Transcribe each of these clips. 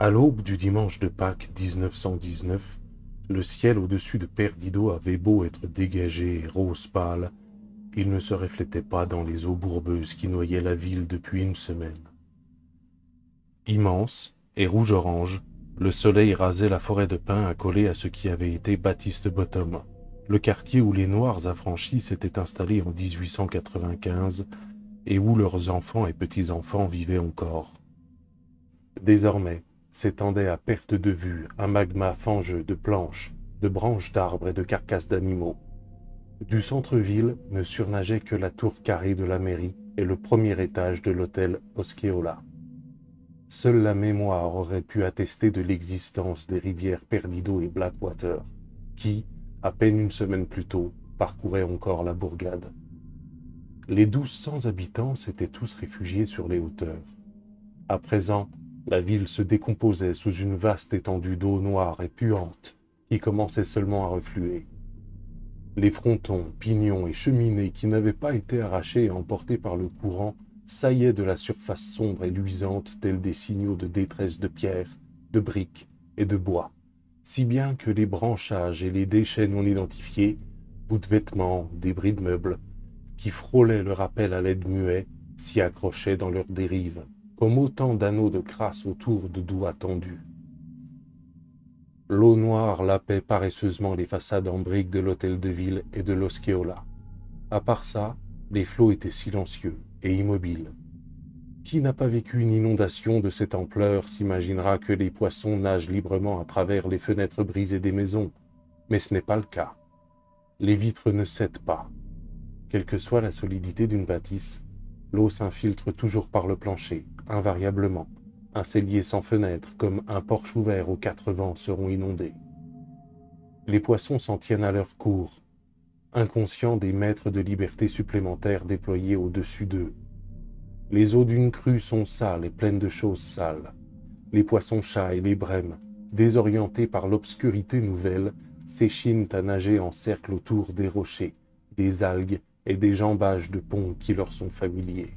À l'aube du dimanche de Pâques 1919, le ciel au-dessus de Perdido avait beau être dégagé et rose pâle, il ne se reflétait pas dans les eaux bourbeuses qui noyaient la ville depuis une semaine. Immense et rouge-orange, le soleil rasait la forêt de pins accolée à ce qui avait été Baptiste Bottom, le quartier où les Noirs affranchis s'étaient installés en 1895 et où leurs enfants et petits-enfants vivaient encore. Désormais, s'étendait à perte de vue un magma fangeux de planches, de branches d'arbres et de carcasses d'animaux. Du centre-ville ne surnageait que la tour carrée de la mairie et le premier étage de l'hôtel Osceola. Seule la mémoire aurait pu attester de l'existence des rivières Perdido et Blackwater, qui, à peine une semaine plus tôt, parcouraient encore la bourgade. Les 1200 habitants s'étaient tous réfugiés sur les hauteurs. À présent, la ville se décomposait sous une vaste étendue d'eau noire et puante qui commençait seulement à refluer. Les frontons, pignons et cheminées qui n'avaient pas été arrachés et emportés par le courant saillaient de la surface sombre et luisante tels des signaux de détresse de pierre, de briques et de bois, si bien que les branchages et les déchets non identifiés, bouts de vêtements, débris de meubles, qui frôlaient le rappel à l'aide muet, s'y accrochaient dans leurs dérives, comme autant d'anneaux de crasse autour de doigts tendus. L'eau noire lapait paresseusement les façades en briques de l'hôtel de ville et de l'Osceola. À part ça, les flots étaient silencieux et immobiles. Qui n'a pas vécu une inondation de cette ampleur s'imaginera que les poissons nagent librement à travers les fenêtres brisées des maisons, mais ce n'est pas le cas. Les vitres ne cèdent pas. Quelle que soit la solidité d'une bâtisse, l'eau s'infiltre toujours par le plancher, invariablement. Un cellier sans fenêtre, comme un porche ouvert aux 4 vents, seront inondés. Les poissons s'en tiennent à leur cours, inconscients des mètres de liberté supplémentaires déployés au-dessus d'eux. Les eaux d'une crue sont sales et pleines de choses sales. Les poissons-chats et les brèmes, désorientés par l'obscurité nouvelle, s'échinent à nager en cercle autour des rochers, des algues et des jambages de ponts qui leur sont familiers.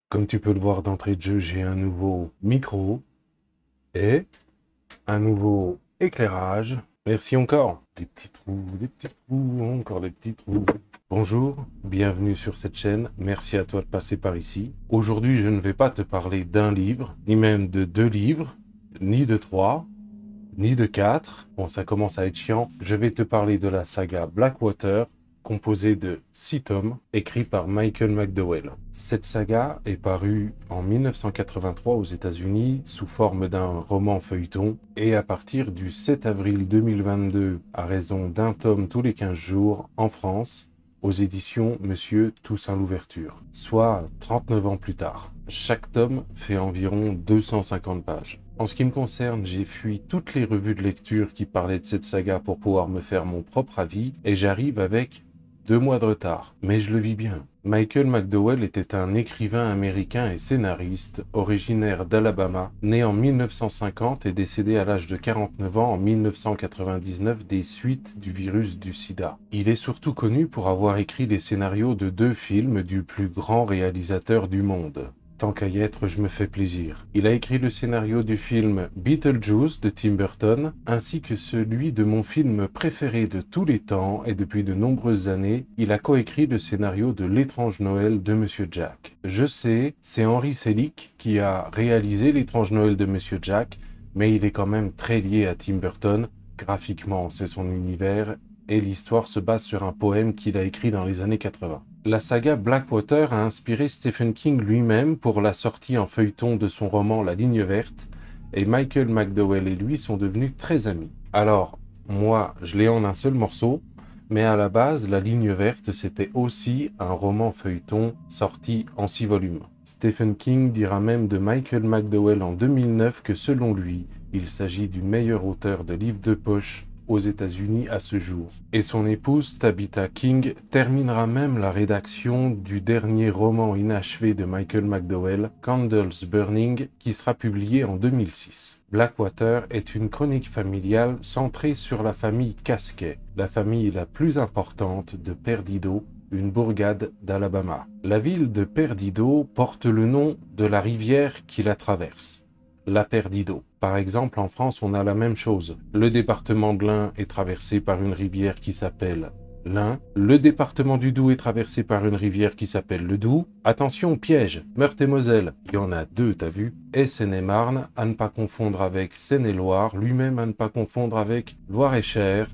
Comme tu peux le voir d'entrée de jeu, j'ai un nouveau micro et un nouveau éclairage. Merci encore. Des petits trous, encore des petits trous. Bonjour, bienvenue sur cette chaîne. Merci à toi de passer par ici. Aujourd'hui, je ne vais pas te parler d'un livre, ni même de 2 livres, ni de 3, ni de 4. Bon, ça commence à être chiant. Je vais te parler de la saga Blackwater, composé de 6 tomes, écrit par Michael McDowell. Cette saga est parue en 1983 aux États-Unis sous forme d'un roman feuilleton et à partir du 7 avril 2022, à raison d'un tome tous les 15 jours, en France, aux éditions Monsieur Toussaint Louverture, soit 39 ans plus tard. Chaque tome fait environ 250 pages. En ce qui me concerne, j'ai fui toutes les revues de lecture qui parlaient de cette saga pour pouvoir me faire mon propre avis et j'arrive avec 2 mois de retard, mais je le vis bien. Michael McDowell était un écrivain américain et scénariste, originaire d'Alabama, né en 1950 et décédé à l'âge de 49 ans en 1999 des suites du virus du sida. Il est surtout connu pour avoir écrit les scénarios de 2 films du plus grand réalisateur du monde. Tant qu'à y être, je me fais plaisir. Il a écrit le scénario du film Beetlejuice de Tim Burton, ainsi que celui de mon film préféré de tous les temps, et depuis de nombreuses années, il a coécrit le scénario de L'étrange Noël de Monsieur Jack. Je sais, c'est Henry Selick qui a réalisé L'étrange Noël de Monsieur Jack, mais il est quand même très lié à Tim Burton. Graphiquement, c'est son univers, et l'histoire se base sur un poème qu'il a écrit dans les années 80. La saga Blackwater a inspiré Stephen King lui-même pour la sortie en feuilleton de son roman La Ligne Verte, et Michael McDowell et lui sont devenus très amis. Alors, moi, je l'ai en un seul morceau, Mais à la base, La Ligne verte, c'était aussi un roman feuilleton sorti en 6 volumes. Stephen King dira même de Michael McDowell en 2009 que selon lui, il s'agit du meilleur auteur de livres de poche aux États-Unis à ce jour. Et son épouse, Tabitha King, terminera même la rédaction du dernier roman inachevé de Michael McDowell, Candles Burning, qui sera publié en 2006. Blackwater est une chronique familiale centrée sur la famille Casquet, la famille la plus importante de Perdido, une bourgade d'Alabama. La ville de Perdido porte le nom de la rivière qui la traverse, la Perdido. Par exemple, en France, on a la même chose. Le département de l'Ain est traversé par une rivière qui s'appelle l'Ain. Le département du Doubs est traversé par une rivière qui s'appelle le Doubs. Attention, piège, Meurthe-et-Moselle, il y en a deux, t'as vu? Et Seine-et-Marne, à ne pas confondre avec Seine-et-Loire, lui-même à ne pas confondre avec Loire-et-Cher.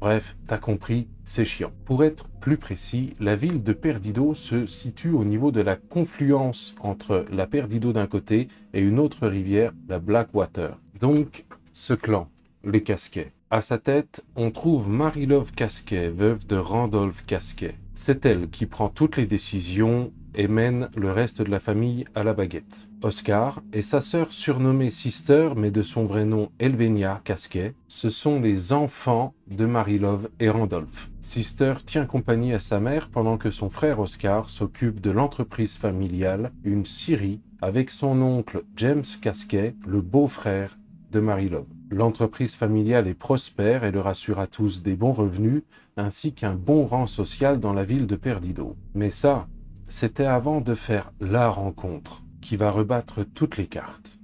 Bref, t'as compris, c'est chiant. Pour être plus précis, la ville de Perdido se situe au niveau de la confluence entre la Perdido d'un côté et une autre rivière, la Blackwater. Donc, ce clan, les Casquets. À sa tête, on trouve Mary-Love Casquet, veuve de Randolph Casquet. C'est elle qui prend toutes les décisions et mène le reste de la famille à la baguette. Oscar et sa sœur surnommée Sister, mais de son vrai nom Elvenia Casquet, ce sont les enfants de Mary-Love et Randolph. Sister tient compagnie à sa mère pendant que son frère Oscar s'occupe de l'entreprise familiale, une scierie, avec son oncle James Casquet, le beau-frère de Mary-Love. L'entreprise familiale est prospère et leur assure à tous des bons revenus, ainsi qu'un bon rang social dans la ville de Perdido. Mais ça, c'était avant de faire la rencontre qui va rebattre toutes les cartes.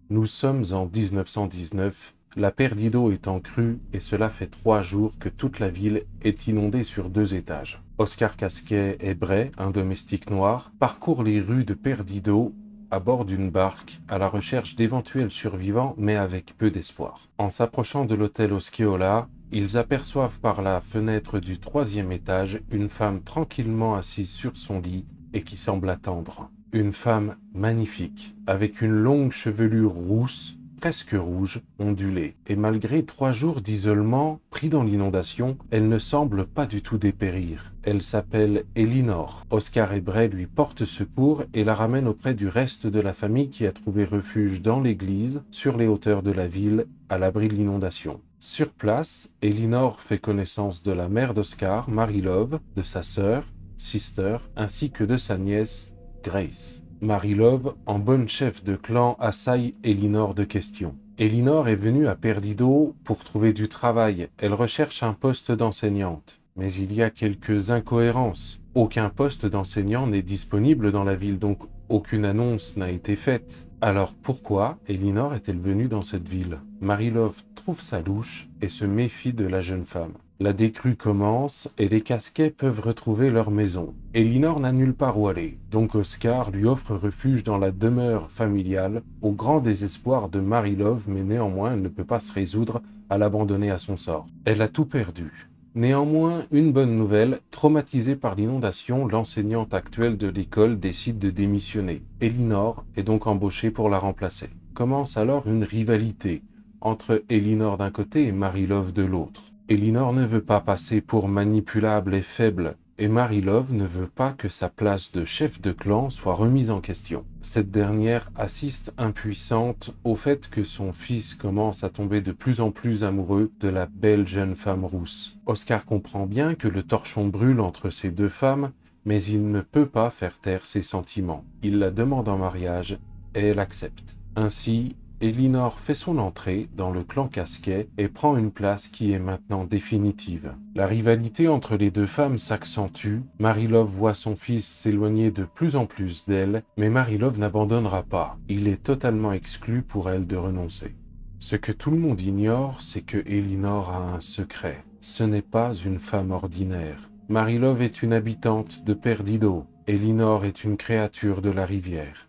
Nous sommes en 1919, la Perdido est en crue et cela fait 3 jours que toute la ville est inondée sur 2 étages. Oscar Casquet et Bray, un domestique noir, parcourent les rues de Perdido à bord d'une barque à la recherche d'éventuels survivants mais avec peu d'espoir. En s'approchant de l'hôtel Osceola, ils aperçoivent par la fenêtre du 3e étage une femme tranquillement assise sur son lit et qui semble attendre. Une femme magnifique, avec une longue chevelure rousse, presque rouge, ondulée. Et malgré 3 jours d'isolement, pris dans l'inondation, elle ne semble pas du tout dépérir. Elle s'appelle Elinor. Oscar et Bray lui portent secours et la ramènent auprès du reste de la famille qui a trouvé refuge dans l'église, sur les hauteurs de la ville, à l'abri de l'inondation. Sur place, Elinor fait connaissance de la mère d'Oscar, Mary-Love, de sa sœur, Sister, ainsi que de sa nièce, Grace. Mary-Love, en bonne chef de clan, assaille Elinor de questions. Elinor est venue à Perdido pour trouver du travail. Elle recherche un poste d'enseignante. Mais il y a quelques incohérences. Aucun poste d'enseignant n'est disponible dans la ville, donc aucune annonce n'a été faite. Alors pourquoi Elinor est-elle venue dans cette ville? Mary-Love trouve ça louche et se méfie de la jeune femme. La décrue commence et les Casquets peuvent retrouver leur maison. Elinor n'a nulle part où aller, donc Oscar lui offre refuge dans la demeure familiale, au grand désespoir de Mary-Love, mais néanmoins elle ne peut pas se résoudre à l'abandonner à son sort. Elle a tout perdu. Néanmoins, une bonne nouvelle, traumatisée par l'inondation, l'enseignante actuelle de l'école décide de démissionner. Elinor est donc embauchée pour la remplacer. Commence alors une rivalité entre Elinor d'un côté et Mary-Love de l'autre. Elinor ne veut pas passer pour manipulable et faible, et Mary-Love ne veut pas que sa place de chef de clan soit remise en question. Cette dernière assiste impuissante au fait que son fils commence à tomber de plus en plus amoureux de la belle jeune femme rousse. Oscar comprend bien que le torchon brûle entre ces deux femmes, mais il ne peut pas faire taire ses sentiments. Il la demande en mariage et elle accepte. Ainsi, Elinor fait son entrée dans le clan Casquet et prend une place qui est maintenant définitive. La rivalité entre les deux femmes s'accentue, Mary-Love voit son fils s'éloigner de plus en plus d'elle, mais Mary-Love n'abandonnera pas. Il est totalement exclu pour elle de renoncer. Ce que tout le monde ignore, c'est que Elinor a un secret. Ce n'est pas une femme ordinaire. Mary-Love est une habitante de Perdido. Elinor est une créature de la rivière.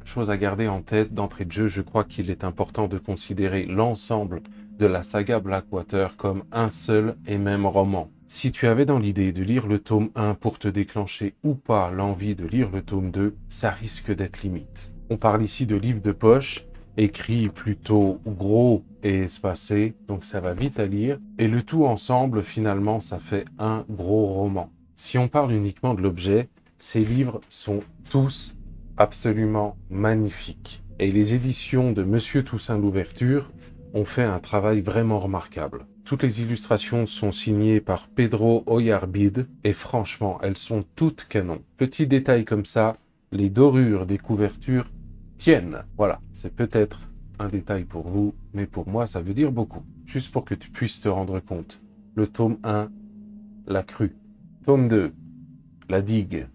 chose à garder en tête d'entrée de jeu, je crois qu'il est important de considérer l'ensemble de la saga Blackwater comme un seul et même roman. Si tu avais dans l'idée de lire le tome 1 pour te déclencher ou pas l'envie de lire le tome 2, ça risque d'être limite. On parle ici de livres de poche, écrits plutôt gros et espacés, donc ça va vite à lire, et le tout ensemble, finalement, ça fait un gros roman. Si on parle uniquement de l'objet, ces livres sont tous absolument magnifiques. Et les éditions de Monsieur Toussaint Louverture ont fait un travail vraiment remarquable. Toutes les illustrations sont signées par Pedro Oyarbide et franchement, elles sont toutes canon. Petit détail comme ça, les dorures des couvertures tiennent. Voilà, c'est peut-être un détail pour vous, mais pour moi, ça veut dire beaucoup. Juste pour que tu puisses te rendre compte. Le tome 1, La Crue. Tome 2, La Digue.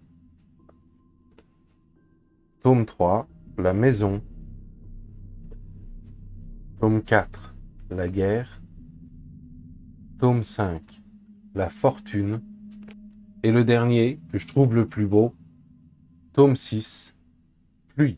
Tome 3, La Maison. Tome 4, La Guerre. Tome 5, La Fortune. Et le dernier, que je trouve le plus beau, tome 6, Pluie.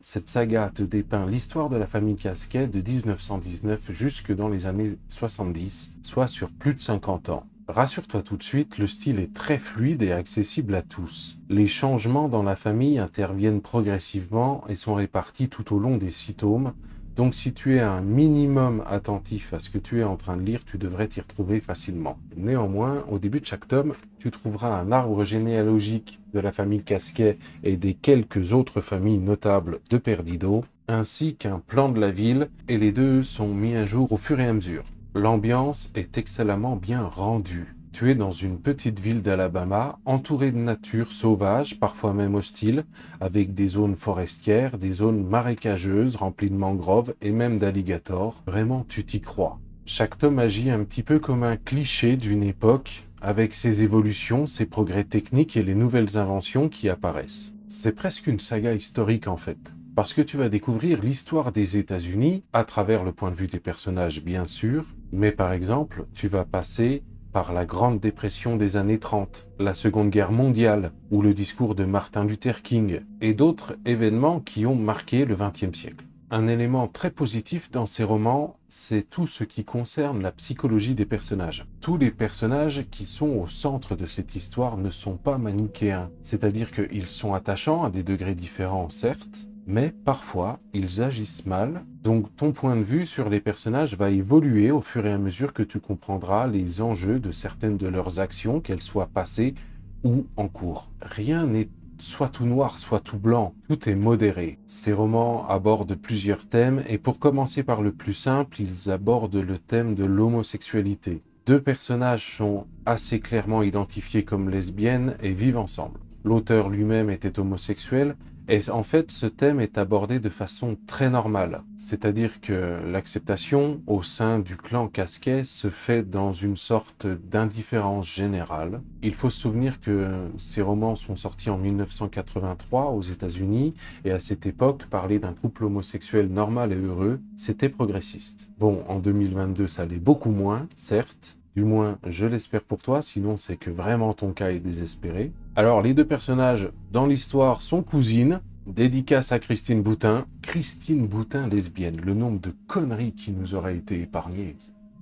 Cette saga te dépeint l'histoire de la famille Casquet de 1919 jusque dans les années 70, soit sur plus de 50 ans. Rassure-toi tout de suite, le style est très fluide et accessible à tous. Les changements dans la famille interviennent progressivement et sont répartis tout au long des 6 tomes, donc si tu es un minimum attentif à ce que tu es en train de lire, tu devrais t'y retrouver facilement. Néanmoins, au début de chaque tome, tu trouveras un arbre généalogique de la famille Casquet et des quelques autres familles notables de Perdido, ainsi qu'un plan de la ville, et les deux sont mis à jour au fur et à mesure. L'ambiance est excellemment bien rendue. Tu es dans une petite ville d'Alabama, entourée de nature sauvage, parfois même hostile, avec des zones forestières, des zones marécageuses, remplies de mangroves et même d'alligators. Vraiment, tu t'y crois. Chaque tome agit un petit peu comme un cliché d'une époque, avec ses évolutions, ses progrès techniques et les nouvelles inventions qui apparaissent. C'est presque une saga historique en fait. Parce que tu vas découvrir l'histoire des États-Unis à travers le point de vue des personnages, bien sûr, mais par exemple, tu vas passer par la Grande Dépression des années 30, la Seconde Guerre mondiale, ou le discours de Martin Luther King, et d'autres événements qui ont marqué le XXe siècle. Un élément très positif dans ces romans, c'est tout ce qui concerne la psychologie des personnages. Tous les personnages qui sont au centre de cette histoire ne sont pas manichéens, c'est-à-dire qu'ils sont attachants à des degrés différents, certes, mais parfois, ils agissent mal, donc ton point de vue sur les personnages va évoluer au fur et à mesure que tu comprendras les enjeux de certaines de leurs actions, qu'elles soient passées ou en cours. Rien n'est soit tout noir, soit tout blanc, tout est modéré. Ces romans abordent plusieurs thèmes, et pour commencer par le plus simple, ils abordent le thème de l'homosexualité. Deux personnages sont assez clairement identifiés comme lesbiennes et vivent ensemble. L'auteur lui-même était homosexuel, et en fait, ce thème est abordé de façon très normale. C'est-à-dire que l'acceptation au sein du clan Casquet se fait dans une sorte d'indifférence générale. Il faut se souvenir que ces romans sont sortis en 1983 aux États-Unis, et à cette époque, parler d'un couple homosexuel normal et heureux, c'était progressiste. Bon, en 2022, ça l'est beaucoup moins, certes. Du moins, je l'espère pour toi, sinon c'est que vraiment ton cas est désespéré. Alors, les deux personnages dans l'histoire sont cousines. Dédicace à Christine Boutin. Christine Boutin lesbienne, le nombre de conneries qui nous auraient été épargnées.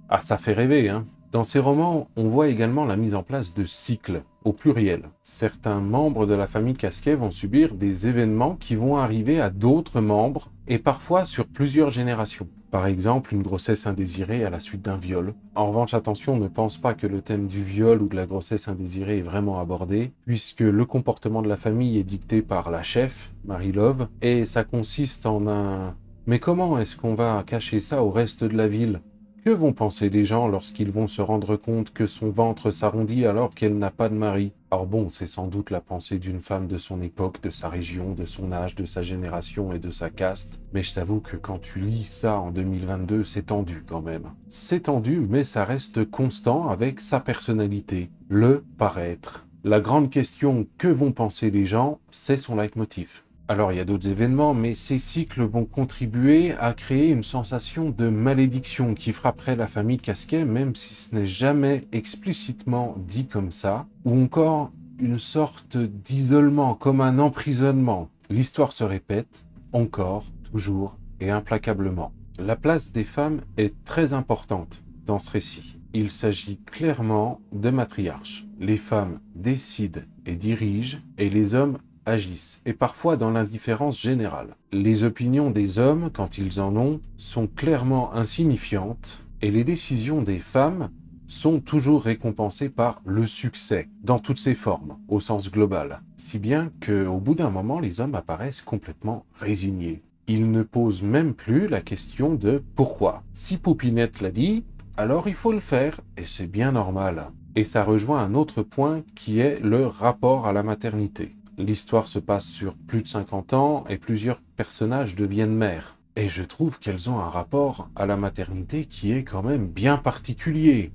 Ah, ça fait rêver, hein. Dans ces romans, on voit également la mise en place de cycles, au pluriel. Certains membres de la famille Casquet vont subir des événements qui vont arriver à d'autres membres, et parfois sur plusieurs générations. Par exemple, une grossesse indésirée à la suite d'un viol. En revanche, attention, ne pense pas que le thème du viol ou de la grossesse indésirée est vraiment abordé, puisque le comportement de la famille est dicté par la chef, Marie Love, et ça consiste en un... Mais comment est-ce qu'on va cacher ça au reste de la ville ? Que vont penser les gens lorsqu'ils vont se rendre compte que son ventre s'arrondit alors qu'elle n'a pas de mari? Alors bon, c'est sans doute la pensée d'une femme de son époque, de sa région, de son âge, de sa génération et de sa caste, mais je t'avoue que quand tu lis ça en 2022, c'est tendu quand même. C'est tendu, mais ça reste constant avec sa personnalité, le paraître. La grande question que vont penser les gens, c'est son leitmotiv. Alors il y a d'autres événements, mais ces cycles vont contribuer à créer une sensation de malédiction qui frapperait la famille Casquet, même si ce n'est jamais explicitement dit comme ça, ou encore une sorte d'isolement, comme un emprisonnement. l'histoire se répète, encore, toujours et implacablement. La place des femmes est très importante dans ce récit. Il s'agit clairement de matriarches. Les femmes décident et dirigent, et les hommes agissent, et parfois dans l'indifférence générale. Les opinions des hommes, quand ils en ont, sont clairement insignifiantes, et les décisions des femmes sont toujours récompensées par le succès, dans toutes ses formes, au sens global. Si bien qu'au bout d'un moment, les hommes apparaissent complètement résignés. Ils ne posent même plus la question de pourquoi. Si Poupinette l'a dit, alors il faut le faire, et c'est bien normal. Et ça rejoint un autre point qui est le rapport à la maternité. L'histoire se passe sur plus de 50 ans et plusieurs personnages deviennent mères. Et je trouve qu'elles ont un rapport à la maternité qui est quand même bien particulier.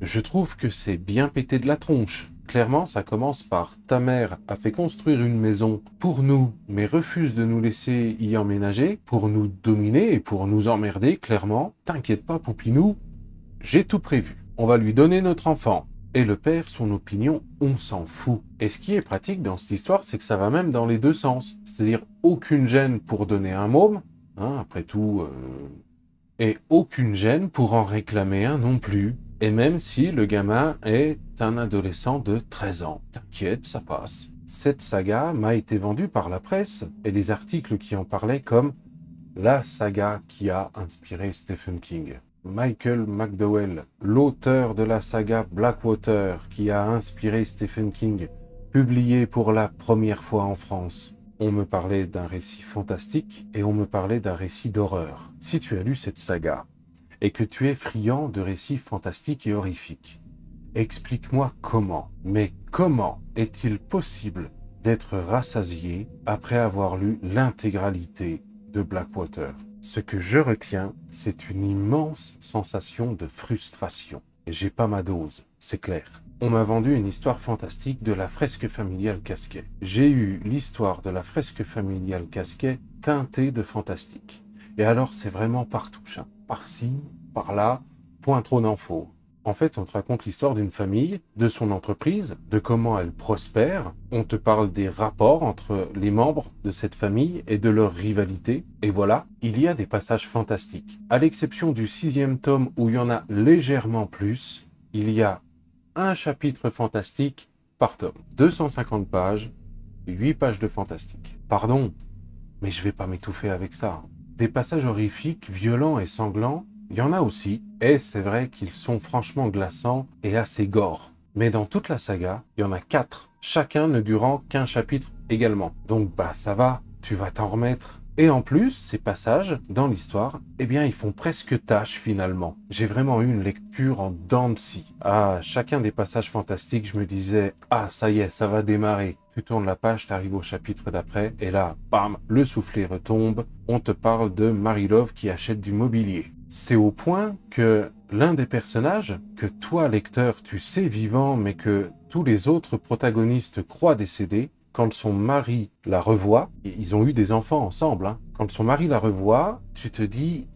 Je trouve que c'est bien pété de la tronche. Clairement, ça commence par « ta mère a fait construire une maison pour nous, mais refuse de nous laisser y emménager, pour nous dominer et pour nous emmerder, clairement. T'inquiète pas, Poupinou, j'ai tout prévu. On va lui donner notre enfant. » Et le père, son opinion, on s'en fout. Et ce qui est pratique dans cette histoire, c'est que ça va même dans les deux sens. C'est-à-dire aucune gêne pour donner un môme, hein, après tout, et aucune gêne pour en réclamer un non plus. Et même si le gamin est un adolescent de 13 ans. T'inquiète, ça passe. Cette saga m'a été vendue par la presse et les articles qui en parlaient comme la saga qui a inspiré Stephen King. Michael McDowell, l'auteur de la saga Blackwater qui a inspiré Stephen King, publié pour la première fois en France. On me parlait d'un récit fantastique et on me parlait d'un récit d'horreur. Si tu as lu cette saga et que tu es friand de récits fantastiques et horrifiques, explique-moi comment, mais comment est-il possible d'être rassasié après avoir lu l'intégralité de Blackwater? Ce que je retiens, c'est une immense sensation de frustration. Et j'ai pas ma dose, c'est clair. On m'a vendu une histoire fantastique de la fresque familiale Casquet. J'ai eu l'histoire de la fresque familiale Casquet teintée de fantastique. Et alors c'est vraiment partout, par-ci, par-là, point trop n'en faut. En fait, on te raconte l'histoire d'une famille, de son entreprise, de comment elle prospère. On te parle des rapports entre les membres de cette famille et de leur rivalité. Et voilà, il y a des passages fantastiques. À l'exception du 6e tome où il y en a légèrement plus, il y a un chapitre fantastique par tome. 250 pages, 8 pages de fantastique. Pardon, mais je vais pas m'étouffer avec ça. Des passages horrifiques, violents et sanglants, il y en a aussi, et c'est vrai qu'ils sont franchement glaçants et assez gore. Mais dans toute la saga, il y en a 4, chacun ne durant qu'un chapitre également. Donc bah ça va, tu vas t'en remettre. Et en plus, ces passages, dans l'histoire, eh bien ils font presque tâche finalement. J'ai vraiment eu une lecture en dents de scie. À chacun des passages fantastiques, je me disais « Ah, ça y est, ça va démarrer ». Tu tournes la page, tu arrives au chapitre d'après, et là, bam, le soufflet retombe, on te parle de Marie-Love qui achète du mobilier. C'est au point que l'un des personnages, que toi, lecteur, tu sais vivant, mais que tous les autres protagonistes croient décédé, quand son mari la revoit, et ils ont eu des enfants ensemble, hein, quand son mari la revoit, tu te dis,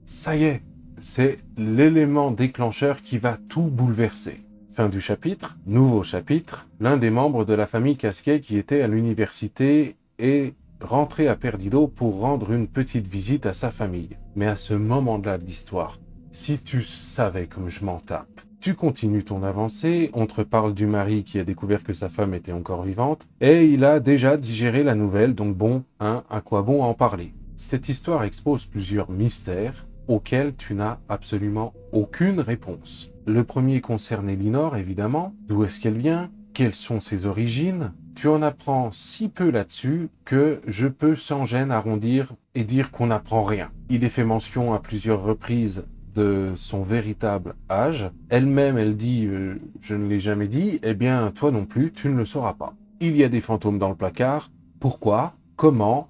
ça y est, c'est l'élément déclencheur qui va tout bouleverser. Fin du chapitre, nouveau chapitre, l'un des membres de la famille Casquet qui était à l'université est rentré à Perdido pour rendre une petite visite à sa famille. Mais à ce moment-là de l'histoire, si tu savais comme je m'en tape. Tu continues ton avancée, on te parle du mari qui a découvert que sa femme était encore vivante, et il a déjà digéré la nouvelle, donc bon, hein, à quoi bon en parler? Cette histoire expose plusieurs mystères auxquels tu n'as absolument aucune réponse. Le premier concerne Elinor, évidemment. D'où est-ce qu'elle vient? Quelles sont ses origines? Tu en apprends si peu là-dessus que je peux sans gêne arrondir et dire qu'on n'apprend rien. Il est fait mention à plusieurs reprises de son véritable âge. Elle-même, elle dit « je ne l'ai jamais dit », eh bien, toi non plus, tu ne le sauras pas. Il y a des fantômes dans le placard. Pourquoi? Comment?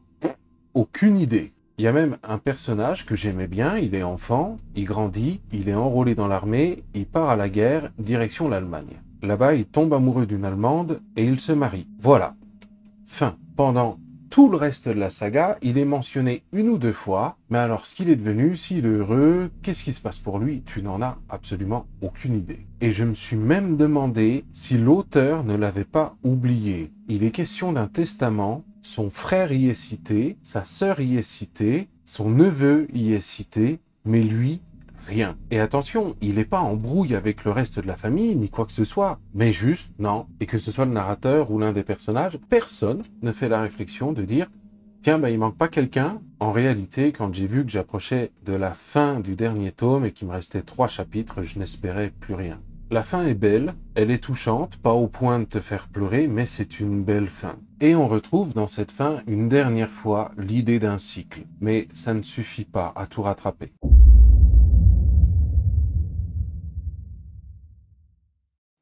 Aucune idée. Il y a même un personnage que j'aimais bien, il est enfant, il grandit, il est enrôlé dans l'armée, il part à la guerre, direction l'Allemagne. Là-bas, il tombe amoureux d'une Allemande et il se marie. Voilà. Fin. Pendant tout le reste de la saga, il est mentionné une ou deux fois, mais alors ce qu'il est devenu, s'il est heureux, qu'est-ce qui se passe pour lui, tu n'en as absolument aucune idée. Et je me suis même demandé si l'auteur ne l'avait pas oublié. Il est question d'un testament son frère y est cité, sa sœur y est citée, son neveu y est cité, mais lui, rien. Et attention, il n'est pas en brouille avec le reste de la famille, ni quoi que ce soit, mais juste, non. Et que ce soit le narrateur ou l'un des personnages, personne ne fait la réflexion de dire « Tiens, il manque pas quelqu'un ?» En réalité, quand j'ai vu que j'approchais de la fin du dernier tome et qu'il me restait 3 chapitres, je n'espérais plus rien. La fin est belle, elle est touchante, pas au point de te faire pleurer, mais c'est une belle fin. Et on retrouve dans cette fin une dernière fois l'idée d'un cycle, mais ça ne suffit pas à tout rattraper.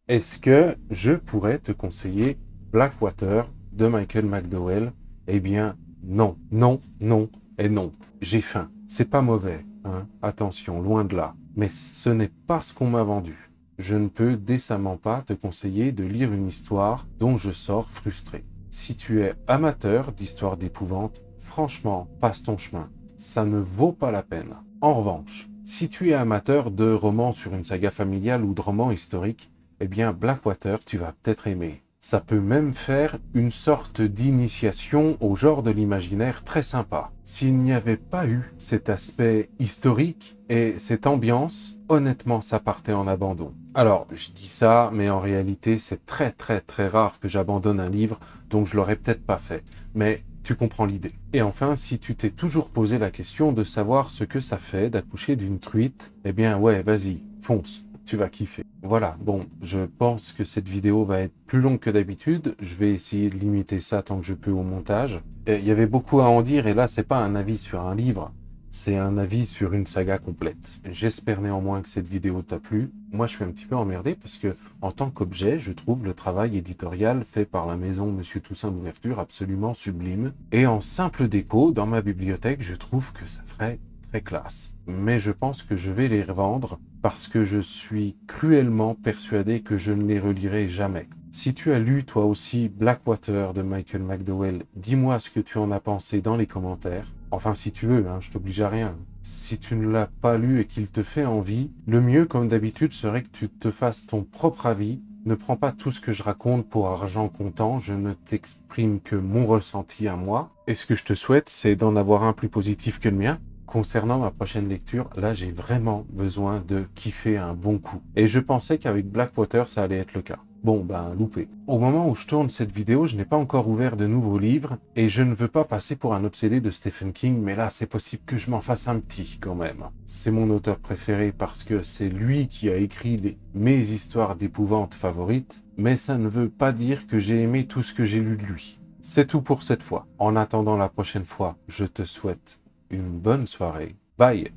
Est-ce que je pourrais te conseiller Blackwater de Michael McDowell? Eh bien, non, non, non et non. J'ai faim. C'est pas mauvais, hein? Attention, loin de là. Mais ce n'est pas ce qu'on m'a vendu. Je ne peux décemment pas te conseiller de lire une histoire dont je sors frustré. Si tu es amateur d'histoires d'épouvante, franchement, passe ton chemin. Ça ne vaut pas la peine. En revanche, si tu es amateur de romans sur une saga familiale ou de romans historiques, eh bien Blackwater, tu vas peut-être aimer. Ça peut même faire une sorte d'initiation au genre de l'imaginaire très sympa. S'il n'y avait pas eu cet aspect historique et cette ambiance, honnêtement, ça partait en abandon. Alors, je dis ça, mais en réalité, c'est très très très rare que j'abandonne un livre, donc je l'aurais peut-être pas fait. Mais tu comprends l'idée. Et enfin, si tu t'es toujours posé la question de savoir ce que ça fait d'accoucher d'une truite, eh bien ouais, vas-y, fonce. Tu vas kiffer. Voilà, bon, je pense que cette vidéo va être plus longue que d'habitude. Je vais essayer de limiter ça tant que je peux au montage. Il y avait beaucoup à en dire et là, c'est pas un avis sur un livre, c'est un avis sur une saga complète. J'espère néanmoins que cette vidéo t'a plu. Moi, je suis un petit peu emmerdé parce que, en tant qu'objet, je trouve le travail éditorial fait par la maison Monsieur Toussaint l'Ouverture absolument sublime. Et en simple déco, dans ma bibliothèque, je trouve que ça ferait très classe. Mais je pense que je vais les revendre parce que je suis cruellement persuadé que je ne les relirai jamais. Si tu as lu toi aussi Blackwater de Michael McDowell, dis-moi ce que tu en as pensé dans les commentaires. Enfin si tu veux, hein, je t'oblige à rien. Si tu ne l'as pas lu et qu'il te fait envie, le mieux comme d'habitude serait que tu te fasses ton propre avis. Ne prends pas tout ce que je raconte pour argent comptant, je ne t'exprime que mon ressenti à moi. Et ce que je te souhaite, c'est d'en avoir un plus positif que le mien. Concernant ma prochaine lecture, là j'ai vraiment besoin de kiffer un bon coup. Et je pensais qu'avec Blackwater ça allait être le cas. Bon ben loupé. Au moment où je tourne cette vidéo, je n'ai pas encore ouvert de nouveaux livres et je ne veux pas passer pour un obsédé de Stephen King, mais là c'est possible que je m'en fasse un petit quand même. C'est mon auteur préféré parce que c'est lui qui a écrit mes histoires d'épouvante favorites, mais ça ne veut pas dire que j'ai aimé tout ce que j'ai lu de lui. C'est tout pour cette fois. En attendant la prochaine fois, je te souhaite une bonne soirée. Bye!